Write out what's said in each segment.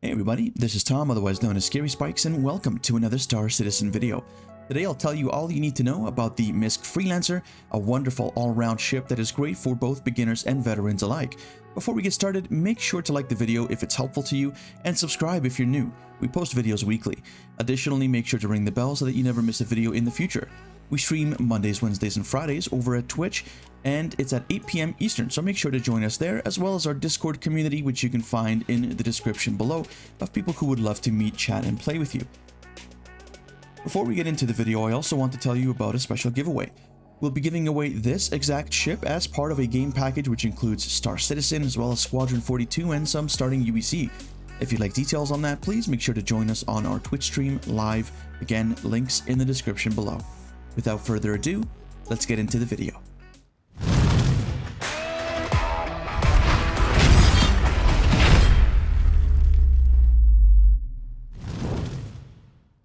Hey everybody, this is Tom, otherwise known as Scary Spikes, and welcome to another Star Citizen video. Today I'll tell you all you need to know about the MISC Freelancer, a wonderful all-round ship that is great for both beginners and veterans alike. Before we get started, make sure to like the video if it's helpful to you, and subscribe if you're new. We post videos weekly. Additionally, make sure to ring the bell so that you never miss a video in the future. We stream Mondays, Wednesdays, and Fridays over at Twitch, and it's at 8 p.m. Eastern, so make sure to join us there, as well as our Discord community, which you can find in the description below, of people who would love to meet, chat, and play with you. Before we get into the video, I also want to tell you about a special giveaway. We'll be giving away this exact ship as part of a game package which includes Star Citizen, as well as Squadron 42 and some starting UEC. If you'd like details on that, please make sure to join us on our Twitch stream live. Again, links in the description below. Without further ado, let's get into the video.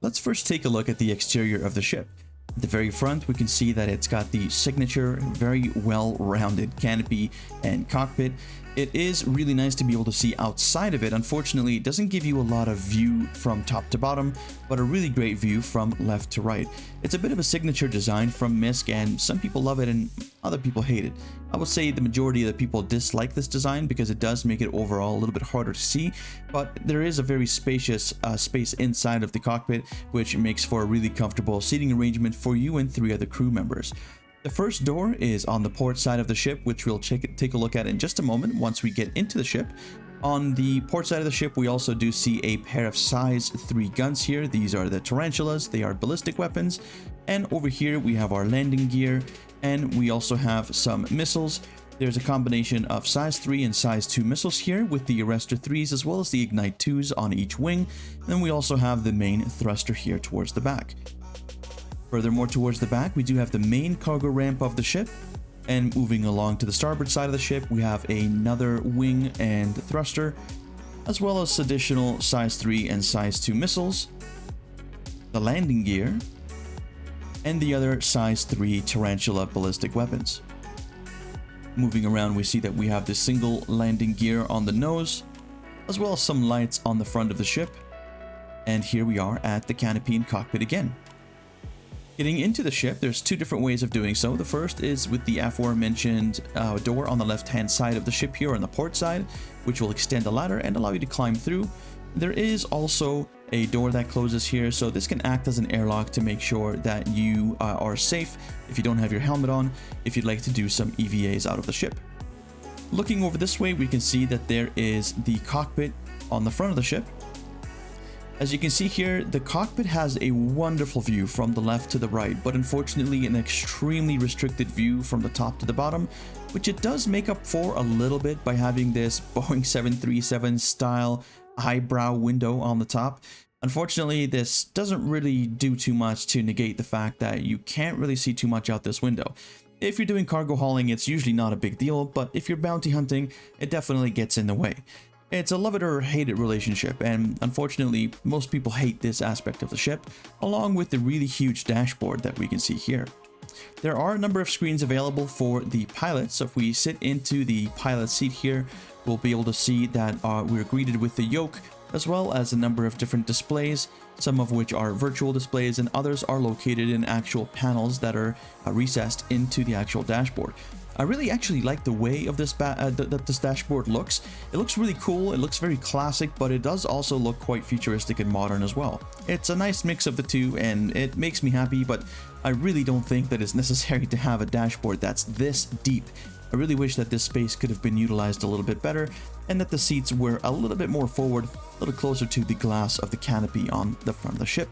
Let's first take a look at the exterior of the ship. At the very front, we can see that it's got the signature, very well-rounded canopy and cockpit. It is really nice to be able to see outside of it. Unfortunately, it doesn't give you a lot of view from top to bottom, but a really great view from left to right. It's a bit of a signature design from MISC, and some people love it and other people hate it. I would say the majority of the people dislike this design because it does make it overall a little bit harder to see, but there is a very spacious space inside of the cockpit, which makes for a really comfortable seating arrangement for you and 3 other crew members. The first door is on the port side of the ship, which we'll take a look at in just a moment once we get into the ship. On the port side of the ship, we also do see a pair of size 3 guns here. These are the tarantulas, they are ballistic weapons. And over here we have our landing gear, and we also have some missiles. There's a combination of size 3 and size 2 missiles here with the arrestor 3s as well as the ignite 2s on each wing. Then we also have the main thruster here towards the back. Furthermore, towards the back, we do have the main cargo ramp of the ship, and moving along to the starboard side of the ship, we have another wing and thruster, as well as additional size 3 and size 2 missiles, the landing gear, and the other size 3 tarantula ballistic weapons. Moving around, we see that we have the single landing gear on the nose, as well as some lights on the front of the ship, and here we are at the canopy and cockpit again. Getting into the ship, there's 2 different ways of doing so. The first is with the aforementioned door on the left-hand side of the ship here on the port side, which will extend the ladder and allow you to climb through. There is also a door that closes here, so this can act as an airlock to make sure that you are safe if you don't have your helmet on, if you'd like to do some EVAs out of the ship. Looking over this way, we can see that there is the cockpit on the front of the ship. As you can see here, the cockpit has a wonderful view from the left to the right, but unfortunately an extremely restricted view from the top to the bottom, which it does make up for a little bit by having this Boeing 737 style eyebrow window on the top. Unfortunately, this doesn't really do too much to negate the fact that you can't really see too much out this window. If you're doing cargo hauling, it's usually not a big deal, but if you're bounty hunting, it definitely gets in the way. It's a love it or hate it relationship, and unfortunately most people hate this aspect of the ship, along with the really huge dashboard that we can see here. There are a number of screens available for the pilot, so if we sit into the pilot seat here, we'll be able to see that we're greeted with the yoke, as well as a number of different displays, some of which are virtual displays and others are located in actual panels that are recessed into the actual dashboard. I really actually like the way of this this dashboard looks. It looks really cool, it looks very classic, but it does also look quite futuristic and modern as well. It's a nice mix of the two and it makes me happy, but I really don't think that it's necessary to have a dashboard that's this deep. I really wish that this space could have been utilized a little bit better and that the seats were a little bit more forward, a little closer to the glass of the canopy on the front of the ship.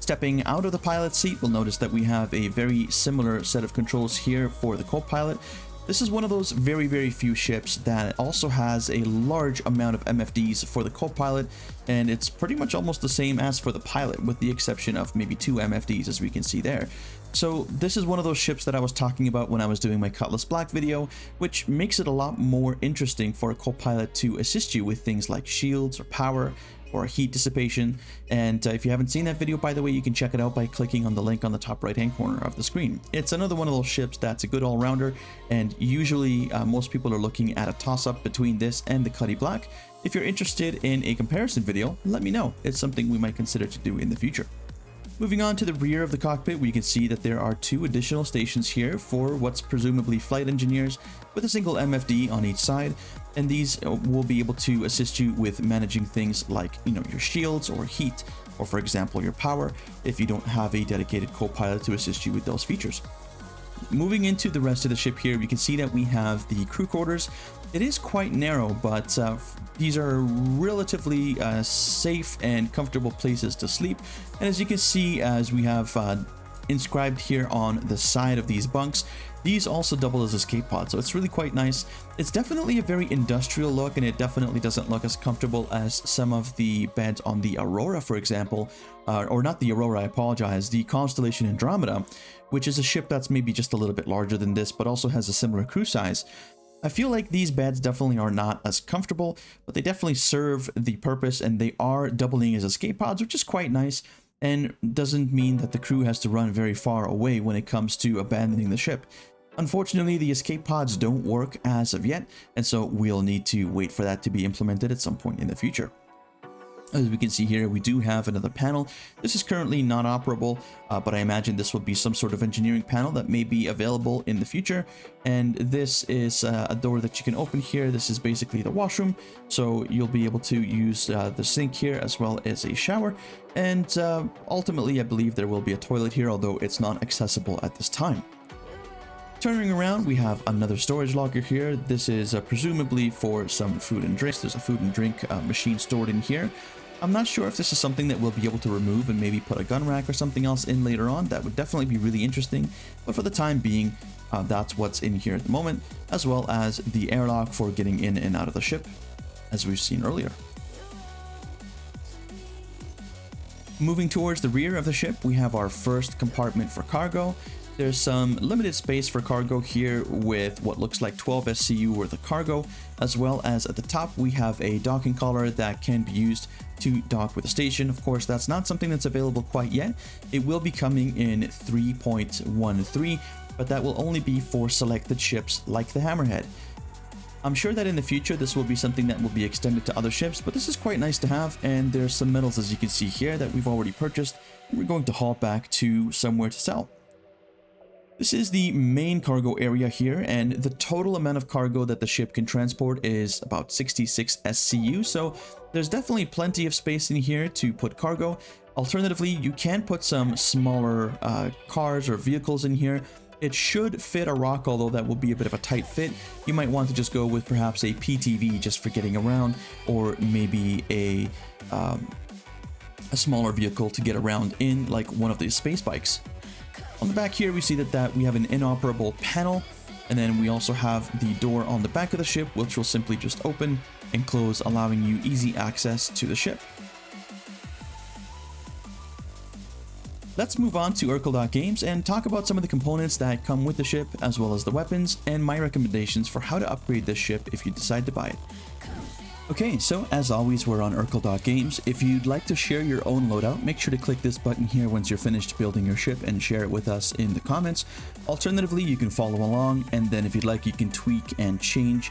Stepping out of the pilot seat, we'll notice that we have a very similar set of controls here for the co-pilot. This is one of those very few ships that also has a large amount of MFDs for the co-pilot, and it's pretty much almost the same as for the pilot, with the exception of maybe 2 MFDs, as we can see there. So this is one of those ships that I was talking about when I was doing my Cutlass Black video, which makes it a lot more interesting for a co-pilot to assist you with things like shields or power, or heat dissipation. And if you haven't seen that video, by the way, you can check it out by clicking on the link on the top right hand corner of the screen. It's another one of those ships that's a good all-rounder, and usually most people are looking at a toss-up between this and the Cutty Black. If you're interested in a comparison video, let me know. It's something we might consider to do in the future. Moving on to the rear of the cockpit, we can see that there are 2 additional stations here for what's presumably flight engineers with a single MFD on each side, and these will be able to assist you with managing things like, your shields or heat, or for example your power, if you don't have a dedicated co-pilot to assist you with those features. Moving into the rest of the ship here, we can see that we have the crew quarters. It is quite narrow, but these are relatively safe and comfortable places to sleep. And as you can see, as we have inscribed here on the side of these bunks, these also double as escape pods, so it's really quite nice. It's definitely a very industrial look, and it definitely doesn't look as comfortable as some of the beds on the Aurora, for example, or not the Aurora, I apologize, the Constellation Andromeda, which is a ship that's maybe just a little bit larger than this, but also has a similar crew size. I feel like these beds definitely are not as comfortable, but they definitely serve the purpose, and they are doubling as escape pods, which is quite nice, and doesn't mean that the crew has to run very far away when it comes to abandoning the ship. Unfortunately, the escape pods don't work as of yet, and so we'll need to wait for that to be implemented at some point in the future. As we can see here, we do have another panel. This is currently not operable, but I imagine this will be some sort of engineering panel that may be available in the future. And this is a door that you can open here. This is basically the washroom, so you'll be able to use the sink here as well as a shower. And ultimately, I believe there will be a toilet here, although it's not accessible at this time. Turning around, we have another storage locker here. This is presumably for some food and drinks. There's a food and drink machine stored in here. I'm not sure if this is something that we'll be able to remove and maybe put a gun rack or something else in later on. That would definitely be really interesting, but for the time being, that's what's in here at the moment, as well as the airlock for getting in and out of the ship, as we've seen earlier. Moving towards the rear of the ship, we have our first compartment for cargo. There's some limited space for cargo here with what looks like 12 SCU worth of cargo, as well as at the top we have a docking collar that can be used to dock with the station. Of course, that's not something that's available quite yet. It will be coming in 3.13, but that will only be for selected ships like the Hammerhead. I'm sure that in the future this will be something that will be extended to other ships, but this is quite nice to have, and there's some metals, as you can see here, that we've already purchased, and we're going to haul back to somewhere to sell. This is the main cargo area here, and the total amount of cargo that the ship can transport is about 66 SCU, so there's definitely plenty of space in here to put cargo. Alternatively, you can put some smaller cars or vehicles in here. It should fit a rock, although that will be a bit of a tight fit. You might want to just go with perhaps a PTV just for getting around, or maybe a smaller vehicle to get around in, like one of these space bikes. On the back here, we see that we have an inoperable panel, and then we also have the door on the back of the ship, which will simply just open and close, allowing you easy access to the ship. Let's move on to Urkel.Games and talk about some of the components that come with the ship, as well as the weapons, and my recommendations for how to upgrade this ship if you decide to buy it. Okay, so as always, we're on Urkel.Games. If you'd like to share your own loadout, make sure to click this button here once you're finished building your ship and share it with us in the comments. Alternatively, you can follow along, and then if you'd like, you can tweak and change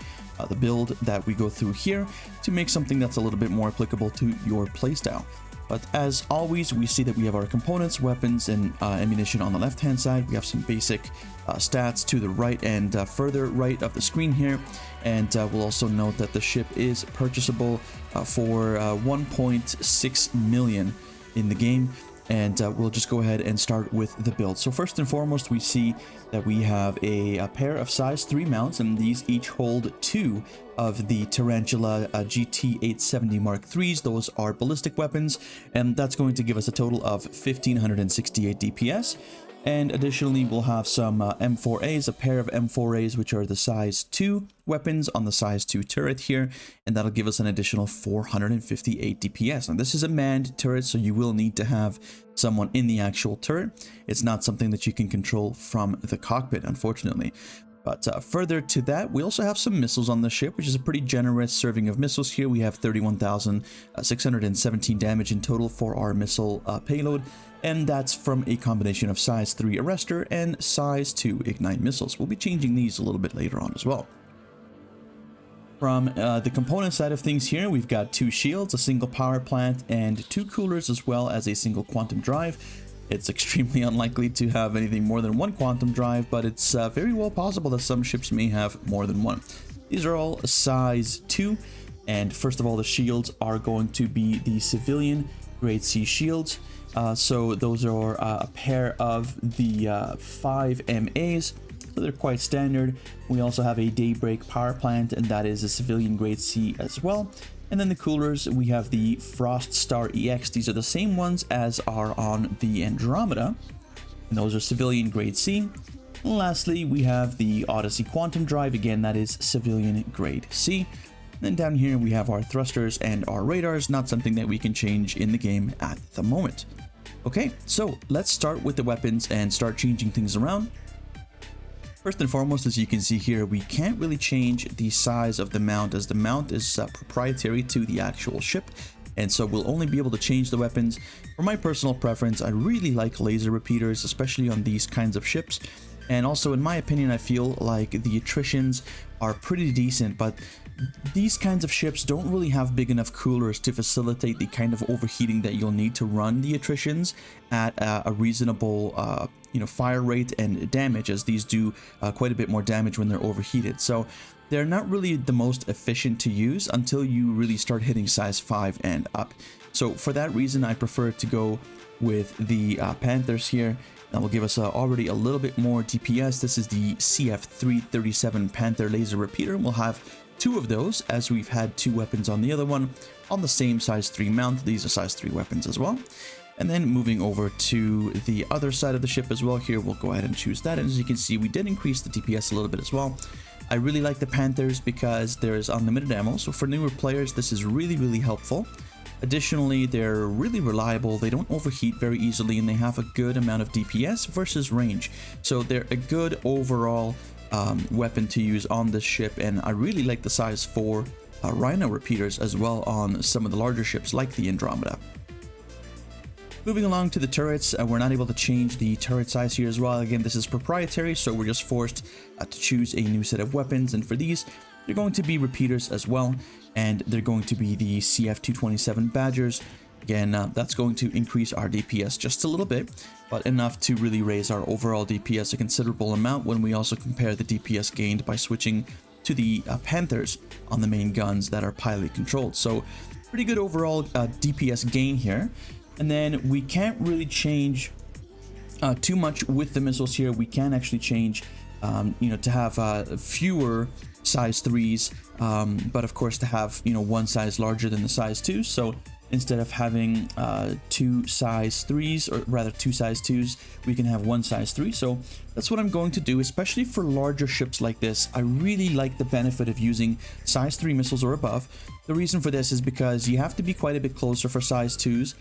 the build that we go through here to make something that's a little bit more applicable to your playstyle. But as always, we see that we have our components, weapons, and ammunition on the left-hand side. We have some basic stats to the right and further right of the screen here. And we'll also note that the ship is purchasable for 1.6 million in the game. And we'll just go ahead and start with the build. So first and foremost, we see that we have a pair of size 3 mounts, and these each hold 2 of the Tarantula GT870 Mark IIIs. Those are ballistic weapons, and that's going to give us a total of 1568 DPS. And additionally, we'll have some M4As, a pair of M4As, which are the size 2 weapons on the size 2 turret here, and that'll give us an additional 458 DPS. Now, this is a manned turret, so you will need to have someone in the actual turret. It's not something that you can control from the cockpit, unfortunately. But further to that, we also have some missiles on the ship, which is a pretty generous serving of missiles here. We have 31,617 damage in total for our missile payload, and that's from a combination of size 3 arrestor and size 2 ignite missiles. We'll be changing these a little bit later on as well. From the component side of things here, we've got 2 shields, a single power plant, and 2 coolers, as well as a single quantum drive. It's extremely unlikely to have anything more than 1 quantum drive, but it's very well possible that some ships may have more than 1. These are all size 2, and first of all, the shields are going to be the civilian grade C shields. So those are a pair of the 5 MAs. So they're quite standard. We also have a Daybreak power plant, and that is a civilian grade C as well. And then the coolers, we have the Frost Star EX. These are the same ones as are on the Andromeda, and those are civilian grade C. And lastly, we have the Odyssey Quantum Drive. Again, that is civilian grade C. And then down here we have our thrusters and our radars, not something that we can change in the game at the moment. Okay, so let's start with the weapons and start changing things around. First and foremost, as you can see here, we can't really change the size of the mount, as the mount is proprietary to the actual ship, and so we'll only be able to change the weapons. For my personal preference, I really like laser repeaters, especially on these kinds of ships. And also, in my opinion, I feel like the attritions are pretty decent, but these kinds of ships don't really have big enough coolers to facilitate the kind of overheating that you'll need to run the attritions at a reasonable fire rate and damage, as these do quite a bit more damage when they're overheated. So they're not really the most efficient to use until you really start hitting size 5 and up. So for that reason, I prefer to go with the Panthers here. That will give us already a little bit more DPS. This is the CF337 Panther laser repeater. We'll have 2 of those, as we've had 2 weapons on the other one on the same size 3 mount. These are size 3 weapons as well. And then moving over to the other side of the ship as well, here we'll go ahead and choose that. And as you can see, we did increase the DPS a little bit as well. I really like the Panthers because there's unlimited ammo, so for newer players this is really helpful. Additionally, they're really reliable, they don't overheat very easily, and they have a good amount of DPS versus range. So they're a good overall weapon to use on this ship, and I really like the size 4 Rhino repeaters as well on some of the larger ships like the Andromeda. Moving along to the turrets, we're not able to change the turret size here as well. Again, this is proprietary, so we're just forced to choose a new set of weapons, and for these, they're going to be repeaters as well, and they're going to be the CF227 Badgers. Again, that's going to increase our DPS just a little bit, but enough to really raise our overall DPS a considerable amount when we also compare the DPS gained by switching to the Panthers on the main guns that are pilot controlled. So pretty good overall DPS gain here. And then we can't really change too much with the missiles here. We can actually change, to have fewer size 3s, but of course to have, one size larger than the size 2. So instead of having 2 size 3s, or rather 2 size 2s, we can have 1 size 3. So that's what I'm going to do, especially for larger ships like this. I really like the benefit of using size 3 missiles or above. The reason for this is because you have to be quite a bit closer for size 2s,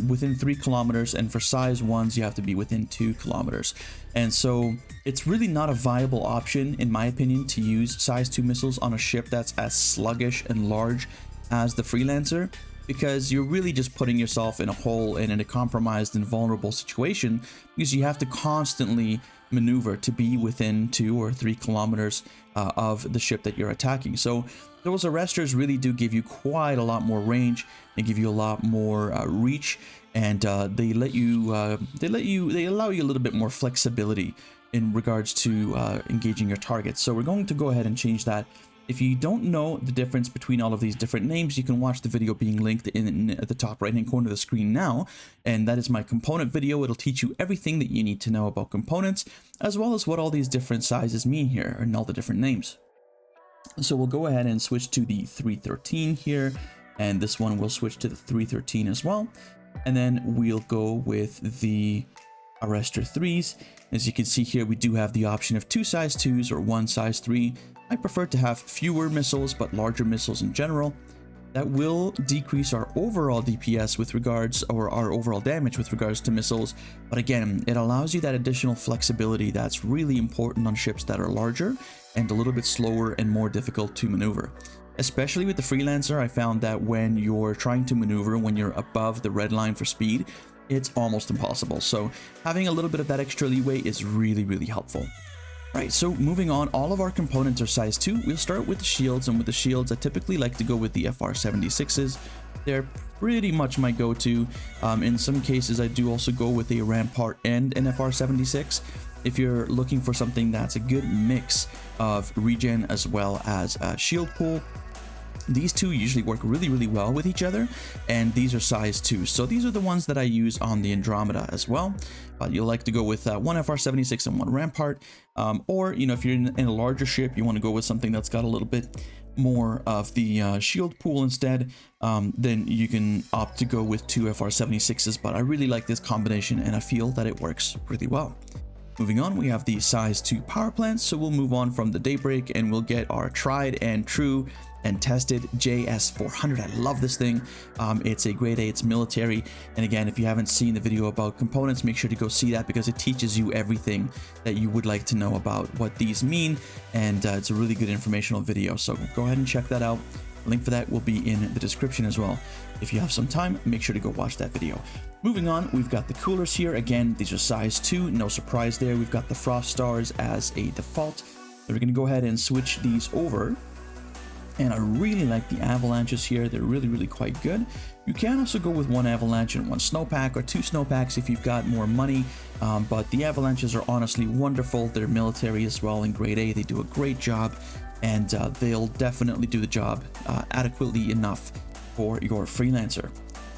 within 3 kilometers, and for size 1s you have to be within 2 kilometers. And so it's really not a viable option, in my opinion, to use size 2 missiles on a ship that's as sluggish and large as the Freelancer, because you're really just putting yourself in a hole and in a compromised and vulnerable situation, because you have to constantly maneuver to be within 2 or 3 kilometers of the ship that you're attacking. So those arresters really do give you quite a lot more range. They give you a lot more reach, and they allow you a little bit more flexibility in regards to engaging your targets. So we're going to go ahead and change that. If you don't know the difference between all of these different names, you can watch the video being linked in at the top right hand corner of the screen now, and that is my component video. It'll teach you everything that you need to know about components, as well as what all these different sizes mean here and all the different names. So we'll go ahead and switch to the 313 here, and this one will switch to the 313 as well, and then we'll go with the arrestor 3s. As you can see here, we do have the option of 2 size 2s or 1 size 3. I prefer to have fewer missiles, but larger missiles in general. That will decrease our overall DPS with regards, or our overall damage with regards to missiles. But again, it allows you that additional flexibility that's really important on ships that are larger and a little bit slower and more difficult to maneuver. Especially with the Freelancer, I found that when you're trying to maneuver, when you're above the red line for speed, it's almost impossible. So having a little bit of that extra leeway is really helpful. Right, so moving on, all of our components are size 2. We'll start with the shields, and with the shields, I typically like to go with the FR76s. They're pretty much my go-to. In some cases, I do also go with a Rampart and an FR76. If you're looking for something that's a good mix of regen as well as shield pool, these two usually work really well with each other, and these are size 2. So these are the ones that I use on the Andromeda as well. You'll like to go with one FR76 and one Rampart, or if you're in a larger ship, you want to go with something that's got a little bit more of the shield pool instead, then you can opt to go with 2 FR76s, but I really like this combination and I feel that it works really well. Moving on, we have the size 2 power plants, so we'll move on from the Daybreak and we'll get our tried and true and tested JS400. I love this thing. It's a grade A, it's military, and again, if you haven't seen the video about components, make sure to go see that because it teaches you everything that you would like to know about what these mean, and it's a really good informational video, so go ahead and check that out. Link for that will be in the description as well. If you have some time, make sure to go watch that video. Moving on, we've got the coolers here. Again, these are size 2, no surprise there. We've got the Frost Stars as a default. So we're going to go ahead and switch these over. And I really like the avalanches here. They're really quite good. You can also go with 1 avalanche and 1 snowpack, or 2 snowpacks if you've got more money. But the avalanches are honestly wonderful. They're military as well in grade A. They do a great job, and they'll definitely do the job adequately enough for your Freelancer.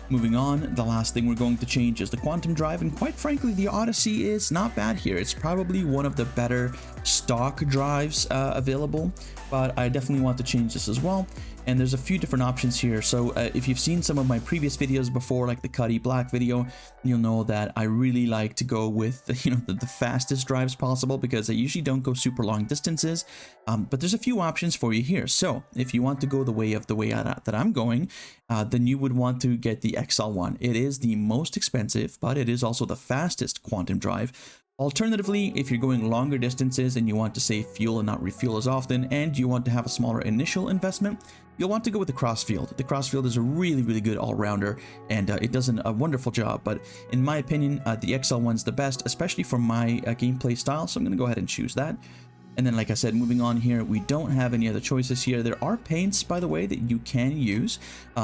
Moving on, the last thing we're going to change is the Quantum Drive, and quite frankly, the Odyssey is not bad here. It's probably one of the better stock drives available, but I definitely want to change this as well. And there's a few different options here. So if you've seen some of my previous videos before, like the Cuddy Black video, you'll know that I really like to go with the fastest drives possible, because I usually don't go super long distances. But there's a few options for you here. So if you want to go the way that I'm going, then you would want to get the XL1. It is the most expensive, but it is also the fastest quantum drive. Alternatively, if you're going longer distances and you want to save fuel and not refuel as often, and you want to have a smaller initial investment, you'll want to go with the Crossfield. The Crossfield is a really good all-rounder, and it does a wonderful job. But in my opinion, the XL1's the best, especially for my gameplay style, so I'm going to go ahead and choose that. And then, like I said, moving on here, we don't have any other choices here. There are paints, by the way, that you can use.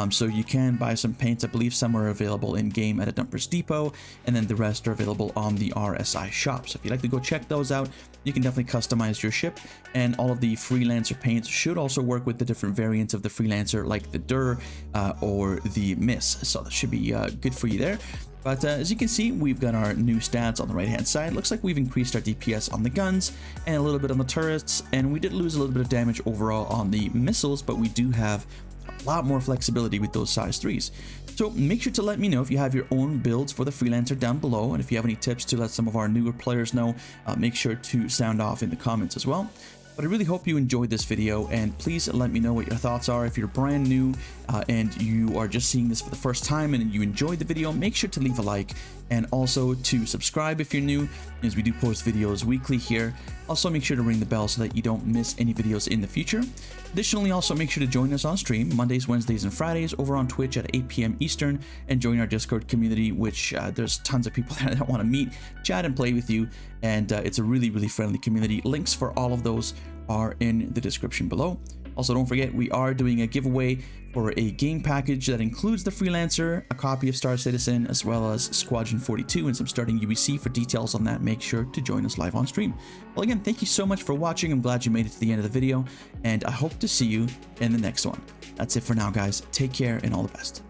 So you can buy some paints. I believe some are available in-game at a Dumpers Depot, and then the rest are available on the RSI shop. So if you'd like to go check those out, you can definitely customize your ship. And all of the Freelancer paints should also work with the different variants of the Freelancer, like the Dur or the MISC. So that should be good for you there. But as you can see, we've got our new stats on the right-hand side. Looks like we've increased our DPS on the guns and a little bit on the turrets, and we did lose a little bit of damage overall on the missiles, but we do have a lot more flexibility with those size 3s. So make sure to let me know if you have your own builds for the Freelancer down below, and if you have any tips to let some of our newer players know, make sure to sound off in the comments as well. But I really hope you enjoyed this video, and please let me know what your thoughts are. If you're brand new and you are just seeing this for the first time and you enjoyed the video, make sure to leave a like, and also to subscribe if you're new, as we do post videos weekly here. Also make sure to ring the bell so that you don't miss any videos in the future. Additionally, also make sure to join us on stream Mondays, Wednesdays, and Fridays over on Twitch at 8 p.m. Eastern, and join our Discord community, which there's tons of people there that want to meet, chat, and play with you, and it's a really friendly community. Links for all of those are in the description below. Also, don't forget, we are doing a giveaway for a game package that includes the Freelancer, a copy of Star Citizen, as well as Squadron 42 and some starting UBC. For details on that, make sure to join us live on stream. Well, again, thank you so much for watching. I'm glad you made it to the end of the video, and I hope to see you in the next one. That's it for now, guys. Take care and all the best.